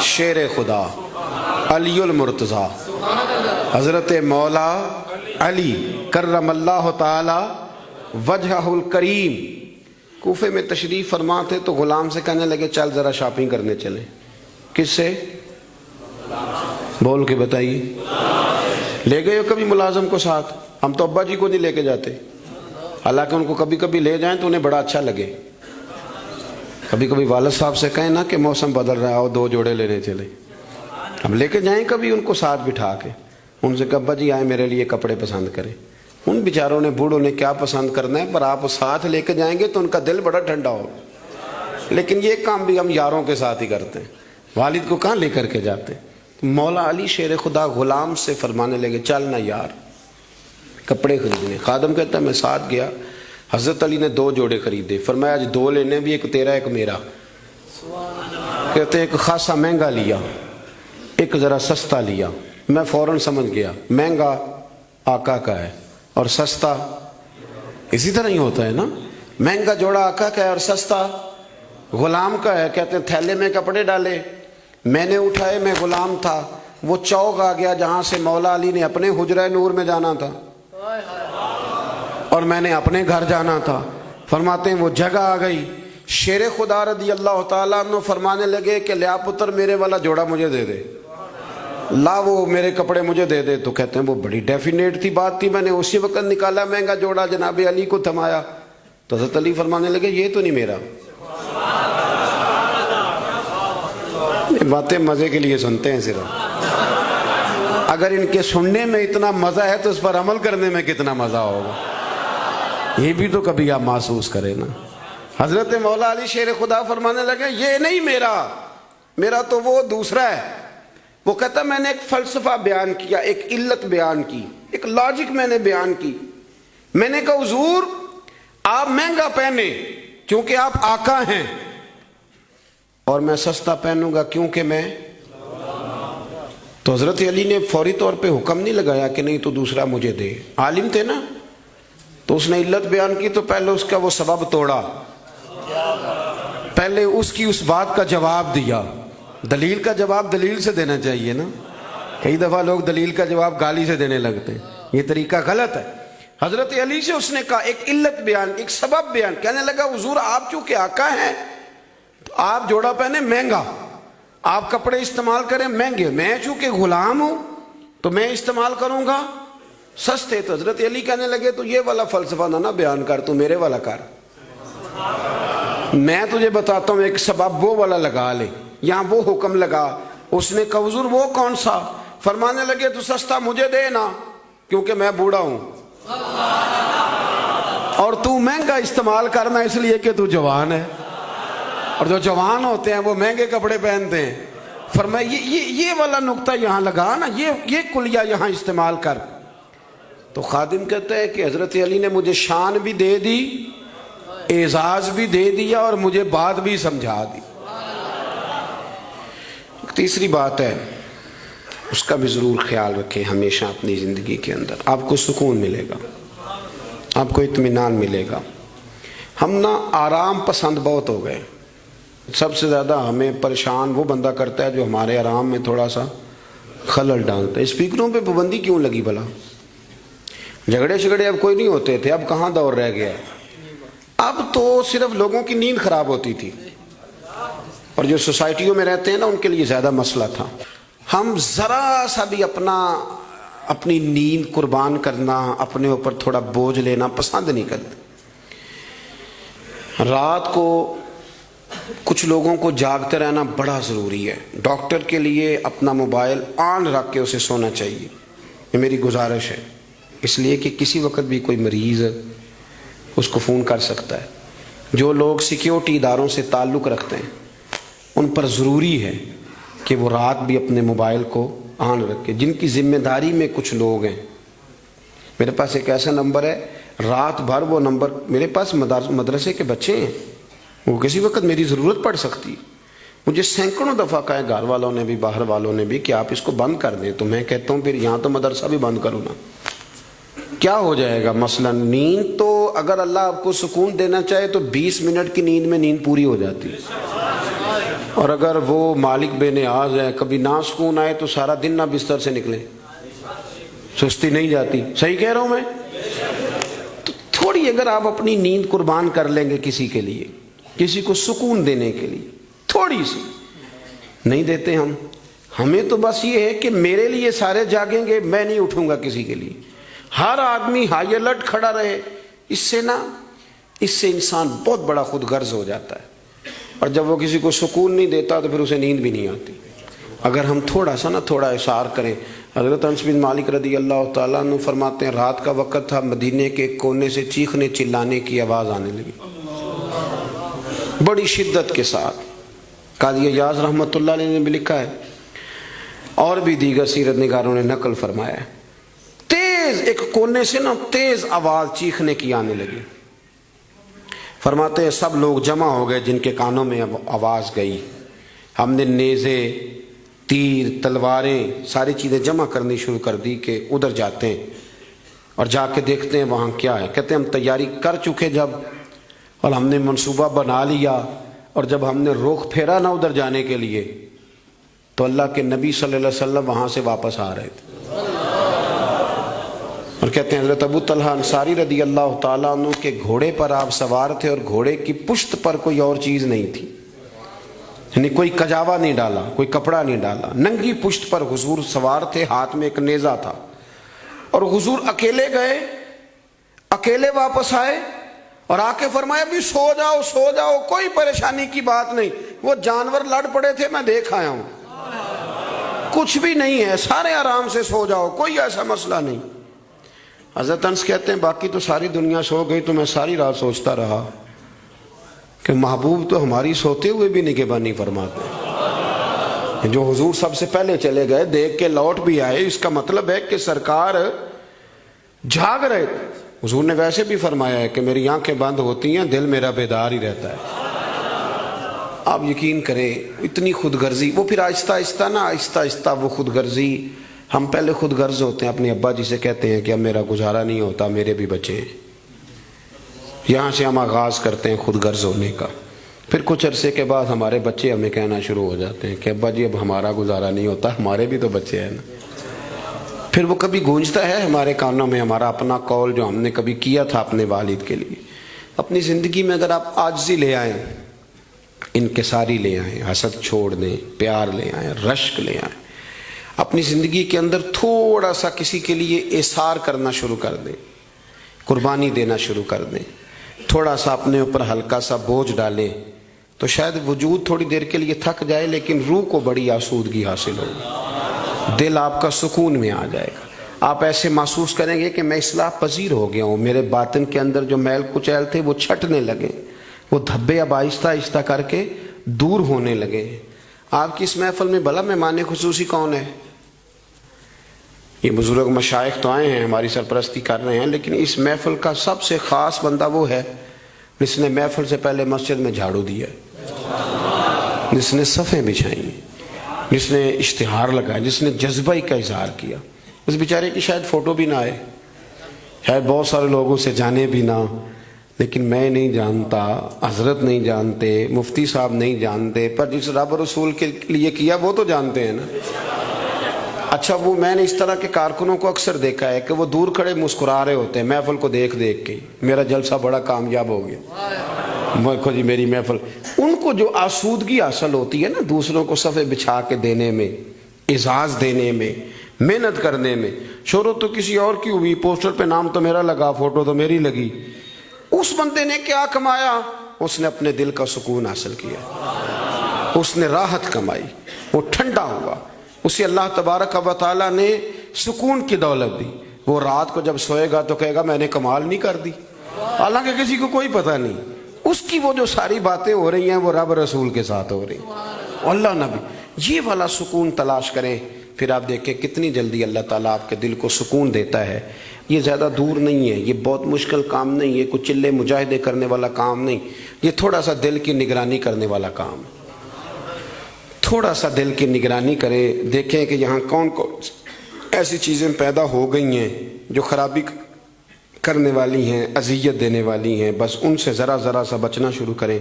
شیر خدا علی المرتضیٰ حضرت مولا علی کرم اللہ تعالی وجہہ الکریم کوفے میں تشریف فرما تھے تو غلام سے کہنے لگے چل ذرا شاپنگ کرنے چلیں. کس سے؟ بول کے بتائیے. لے گئے ہو کبھی ملازم کو ساتھ؟ ہم تو ابا جی کو نہیں لے کے جاتے، حالانکہ ان کو کبھی کبھی لے جائیں تو انہیں بڑا اچھا لگے. کبھی کبھی والد صاحب سے کہیں نا کہ موسم بدل رہا ہو 2 جوڑے لینے چلے، ہم لے کے جائیں کبھی ان کو ساتھ بٹھا کے، ان سے کہ ابا جی آئیں میرے لیے کپڑے پسند کریں. ان بیچاروں نے بوڑھوں نے کیا پسند کرنا ہے، پر آپ ساتھ لے کے جائیں گے تو ان کا دل بڑا ٹھنڈا ہوگا. لیکن یہ کام بھی ہم یاروں کے ساتھ ہی کرتے ہیں، والد کو کہاں لے کر کے جاتے ہیں. مولا علی شیر خدا غلام سے فرمانے لگے چل نا یار کپڑے خریدنے. خادم کہتا ہے میں ساتھ گیا. حضرت علی نے 2 جوڑے خریدے. فرمایا آج 2 لینے بھی، ایک تیرا ایک میرا. کہتے ہیں ایک خاصا مہنگا لیا، ایک ذرا سستا لیا. میں فوراً سمجھ گیا مہنگا آقا کا ہے اور سستا اسی طرح ہی ہوتا ہے نا. مہنگا جوڑا آقا کا ہے اور سستا غلام کا ہے. کہتے ہیں تھیلے میں کپڑے ڈالے، میں نے اٹھائے، میں غلام تھا. وہ چوک آ گیا جہاں سے مولا علی نے اپنے حجرہ نور میں جانا تھا اور میں نے اپنے گھر جانا تھا. فرماتے ہیں وہ جگہ آ گئی. شیر خدا رضی اللہ تعالیٰ عنہ فرمانے لگے کہ لیا پتر میرے والا جوڑا مجھے دے دے، لا وہ میرے کپڑے مجھے دے دے. تو کہتے ہیں وہ بڑی ڈیفینیٹ تھی بات تھی، میں نے اسی وقت نکالا مہنگا جوڑا، جناب علی کو تھمایا. تو حضرت علی فرمانے لگے یہ تو نہیں میرا. یہ باتیں مزے کے لیے سنتے ہیں صرف، اگر ان کے سننے میں اتنا مزہ ہے تو اس پر عمل کرنے میں کتنا مزہ ہوگا، یہ بھی تو کبھی آپ محسوس کریں نا. حضرت مولا علی شیر خدا فرمانے لگے یہ نہیں میرا، میرا تو وہ دوسرا ہے. وہ کہتا میں نے ایک فلسفہ بیان کیا، ایک علت بیان کی، ایک لاجک میں نے بیان کی. میں نے کہا حضور آپ مہنگا پہنے کیونکہ آپ آقا ہیں، اور میں سستا پہنوں گا کیونکہ میں. تو حضرت علی نے فوری طور پہ حکم نہیں لگایا کہ نہیں تو دوسرا مجھے دے. عالم تھے نا، تو اس نے علت بیان کی تو پہلے اس کا وہ سبب توڑا، پہلے اس کی اس بات کا جواب دیا. دلیل کا جواب دلیل سے دینا چاہیے نا. کئی دفعہ لوگ دلیل کا جواب گالی سے دینے لگتے ہیں، یہ طریقہ غلط ہے. حضرت علی سے اس نے کہا ایک علت بیان، ایک سبب بیان. کہنے لگا حضور آپ چونکہ آقا ہیں تو آپ جوڑا پہنے مہنگا، آپ کپڑے استعمال کریں مہنگے، میں چونکہ غلام ہوں تو میں استعمال کروں گا سستے. تو حضرت علی کہنے لگے تو یہ والا فلسفہ نہ بیان کر، تو میرے والا کر. میں تجھے بتاتا ہوں ایک سبب وہ والا لگا لے. یہاں وہ حکم لگا. اس نے کہا حضور وہ کون سا؟ فرمانے لگے تو سستا مجھے دے نا کیونکہ میں بوڑھا ہوں، اور تو مہنگا استعمال کرنا اس لیے کہ تو جوان ہے، اور جو جوان ہوتے ہیں وہ مہنگے کپڑے پہنتے ہیں. فرمایا یہ والا نقطہ یہاں لگا نا، یہ کلیہ یہاں استعمال کر. تو خادم کہتا ہے کہ حضرت علی نے مجھے شان بھی دے دی، اعزاز بھی دے دیا، اور مجھے بات بھی سمجھا دی. تیسری بات ہے اس کا بھی ضرور خیال رکھیں ہمیشہ اپنی زندگی کے اندر. آپ کو سکون ملے گا، آپ کو اطمینان ملے گا. ہم نا آرام پسند بہت ہو گئے. سب سے زیادہ ہمیں پریشان وہ بندہ کرتا ہے جو ہمارے آرام میں تھوڑا سا خلل ڈالتا ہے. اسپیکروں پہ پابندی کیوں لگی بھلا؟ جھگڑے شگڑے اب کوئی نہیں ہوتے تھے، اب کہاں دور رہ گیا ہے. اب تو صرف لوگوں کی نیند خراب ہوتی تھی، اور جو سوسائٹیوں میں رہتے ہیں نا ان کے لیے زیادہ مسئلہ تھا. ہم ذرا سا بھی اپنی نیند قربان کرنا، اپنے اوپر تھوڑا بوجھ لینا پسند نہیں کرتے. رات کو کچھ لوگوں کو جاگتے رہنا بڑا ضروری ہے. ڈاکٹر کے لیے اپنا موبائل آن رکھ کے اسے سونا چاہیے، یہ میری گزارش ہے. اس لیے کہ کسی وقت بھی کوئی مریض اس کو فون کر سکتا ہے. جو لوگ سیکیورٹی اداروں سے تعلق رکھتے ہیں ان پر ضروری ہے کہ وہ رات بھی اپنے موبائل کو آن رکھے. جن کی ذمہ داری میں کچھ لوگ ہیں، میرے پاس ایک ایسا نمبر ہے رات بھر وہ نمبر، میرے پاس مدرسے کے بچے ہیں، وہ کسی وقت میری ضرورت پڑ سکتی. مجھے سینکڑوں دفعہ کہا ہے گھر والوں نے بھی باہر والوں نے بھی کہ آپ اس کو بند کر دیں. تو میں کہتا ہوں پھر یہاں تو مدرسہ بھی بند کرو نا، کیا ہو جائے گا. مثلا نیند تو اگر اللہ آپ کو سکون دینا چاہے تو 20 منٹ کی نیند میں نیند پوری ہو جاتی ہے، اور اگر وہ مالک بے نیاز ہے، کبھی نا سکون آئے تو سارا دن نہ بستر سے نکلے، سستی نہیں جاتی؟ صحیح کہہ رہا ہوں میں؟ تو تھوڑی اگر آپ اپنی نیند قربان کر لیں گے کسی کے لیے، کسی کو سکون دینے کے لیے، تھوڑی سی نہیں دیتے ہم. ہمیں تو بس یہ ہے کہ میرے لیے سارے جاگیں گے، میں نہیں اٹھوں گا کسی کے لیے. ہر آدمی ہائی الرٹ کھڑا رہے، اس سے انسان بہت بڑا خود غرض ہو جاتا ہے. اور جب وہ کسی کو سکون نہیں دیتا تو پھر اسے نیند بھی نہیں آتی. اگر ہم تھوڑا اشار کریں. حضرت انس بن مالک رضی اللہ تعالیٰ عنہ فرماتے ہیں رات کا وقت تھا، مدینے کے کونے سے چیخنے چلانے کی آواز آنے لگی بڑی شدت کے ساتھ. قاضی ایاز رحمۃ اللہ علیہ نے بھی لکھا ہے اور بھی دیگر سیرت نگاروں نے نقل فرمایا ہے، تیز ایک کونے سے تیز آواز چیخنے کی آنے لگی. فرماتے ہیں سب لوگ جمع ہو گئے جن کے کانوں میں آواز گئی. ہم نے نیزے، تیر، تلواریں، ساری چیزیں جمع کرنی شروع کر دی کہ ادھر جاتے ہیں اور جا کے دیکھتے ہیں وہاں کیا ہے. کہتے ہیں ہم تیاری کر چکے جب، اور ہم نے منصوبہ بنا لیا، اور جب ہم نے رخ پھیرا نا ادھر جانے کے لیے تو اللہ کے نبی صلی اللہ علیہ وسلم وہاں سے واپس آ رہے تھے. اور کہتے ہیں حضرت ابو طلحہ انصاری رضی اللہ تعالیٰ عنہ کے گھوڑے پر آپ سوار تھے اور گھوڑے کی پشت پر کوئی اور چیز نہیں تھی، یعنی کوئی کجاوا نہیں ڈالا، کوئی کپڑا نہیں ڈالا، ننگی پشت پر حضور سوار تھے، ہاتھ میں ایک نیزہ تھا. اور حضور اکیلے گئے، اکیلے واپس آئے اور آ کے فرمایا بھی سو جاؤ، کوئی پریشانی کی بات نہیں. وہ جانور لڑ پڑے تھے، میں دیکھ آیا ہوں، کچھ بھی نہیں ہے، سارے آرام سے سو جاؤ، کوئی ایسا مسئلہ نہیں. حضرت انس کہتے ہیں باقی تو ساری دنیا سو گئی تو میں ساری رات سوچتا رہا کہ محبوب تو ہماری سوتے ہوئے بھی نگہبانی فرماتے ہیں. جو حضور سب سے پہلے چلے گئے، دیکھ کے لوٹ بھی آئے، اس کا مطلب ہے کہ سرکار جاگ رہے تھے. حضور نے ویسے بھی فرمایا ہے کہ میری آنکھیں بند ہوتی ہیں، دل میرا بیدار ہی رہتا ہے. آپ یقین کریں اتنی خود غرضی، وہ پھر آہستہ آہستہ وہ خود غرضی. ہم پہلے خود غرض ہوتے ہیں، اپنے ابا جی سے کہتے ہیں کہ اب میرا گزارا نہیں ہوتا، میرے بھی بچے ہیں. یہاں سے ہم آغاز کرتے ہیں خود غرض ہونے کا. پھر کچھ عرصے کے بعد ہمارے بچے ہمیں کہنا شروع ہو جاتے ہیں کہ ابا جی اب ہمارا گزارا نہیں ہوتا، ہمارے بھی تو بچے ہیں نا. پھر وہ کبھی گونجتا ہے ہمارے کانوں میں ہمارا اپنا قول جو ہم نے کبھی کیا تھا اپنے والد کے لیے. اپنی زندگی میں اگر آپ عاجزی لے آئیں، انکساری لے آئیں، حسد چھوڑ دیں، پیار لے آئیں، رشک لے آئیں، اپنی زندگی کے اندر تھوڑا سا کسی کے لیے ایثار کرنا شروع کر دیں، قربانی دینا شروع کر دیں، تھوڑا سا اپنے اوپر ہلکا سا بوجھ ڈالیں، تو شاید وجود تھوڑی دیر کے لیے تھک جائے لیکن روح کو بڑی آسودگی حاصل ہوگی، دل آپ کا سکون میں آ جائے گا. آپ ایسے محسوس کریں گے کہ میں اصلاح پذیر ہو گیا ہوں، میرے باطن کے اندر جو میل کچیل تھے وہ چھٹنے لگے، وہ دھبے اب آہستہ آہستہ کر کے دور ہونے لگے. آپ کی اس محفل میں بھلا مہمان خصوصی کون ہے؟ یہ بزرگ مشائخ تو آئے ہیں، ہماری سرپرستی کر رہے ہیں، لیکن اس محفل کا سب سے خاص بندہ وہ ہے جس نے محفل سے پہلے مسجد میں جھاڑو دیا، جس نے صفیں بچھائیں، جس نے اشتہار لگایا، جس نے جذبہ کا اظہار کیا. اس بیچارے کی شاید فوٹو بھی نہ آئے، شاید بہت سارے لوگوں سے جانے بھی نہ، لیکن میں نہیں جانتا، حضرت نہیں جانتے، مفتی صاحب نہیں جانتے، پر جس رب رسول کے لیے کیا وہ تو جانتے ہیں نا. اچھا وہ میں نے اس طرح کے کارکنوں کو اکثر دیکھا ہے کہ وہ دور کھڑے مسکرا رہے ہوتے ہیں محفل کو دیکھ کے، میرا جلسہ بڑا کامیاب ہو گیا، دیکھو جی میری محفل. ان کو جو آسودگی حاصل ہوتی ہے نا دوسروں کو صفے بچھا کے دینے میں، اعزاز دینے میں، محنت کرنے میں، شہرت تو کسی اور کی ہوئی، پوسٹر پہ نام تو میرا لگا، فوٹو تو میری لگی، اس بندے نے کیا کمایا؟ اس نے اپنے دل کا سکون حاصل کیا، اس نے راحت کمائی، وہ ٹھنڈا ہوا، اسے اللہ تبارک و تعالیٰ نے سکون کی دولت دی. وہ رات کو جب سوئے گا تو کہے گا میں نے کمال نہیں کر دی، حالانکہ کسی کو کوئی پتہ نہیں. اس کی وہ جو ساری باتیں ہو رہی ہیں وہ رب رسول کے ساتھ ہو رہی ہیں، اللہ نبی. یہ والا سکون تلاش کریں، پھر آپ دیکھیں کتنی جلدی اللہ تعالیٰ آپ کے دل کو سکون دیتا ہے. یہ زیادہ دور نہیں ہے، یہ بہت مشکل کام نہیں ہے، کوئی چلے مجاہدے کرنے والا کام نہیں، یہ تھوڑا سا دل کی نگرانی کرنے والا کام. تھوڑا سا دل کی نگرانی کریں، دیکھیں کہ یہاں کون کون ایسی چیزیں پیدا ہو گئی ہیں جو خرابی کرنے والی ہیں، اذیت دینے والی ہیں، بس ان سے ذرا ذرا سا بچنا شروع کریں.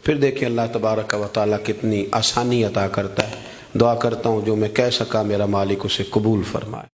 پھر دیکھیں اللہ تبارک و تعالیٰ کتنی آسانی عطا کرتا ہے۔ دعا کرتا ہوں جو میں کہہ سکا میرا مالک اسے قبول فرمائے۔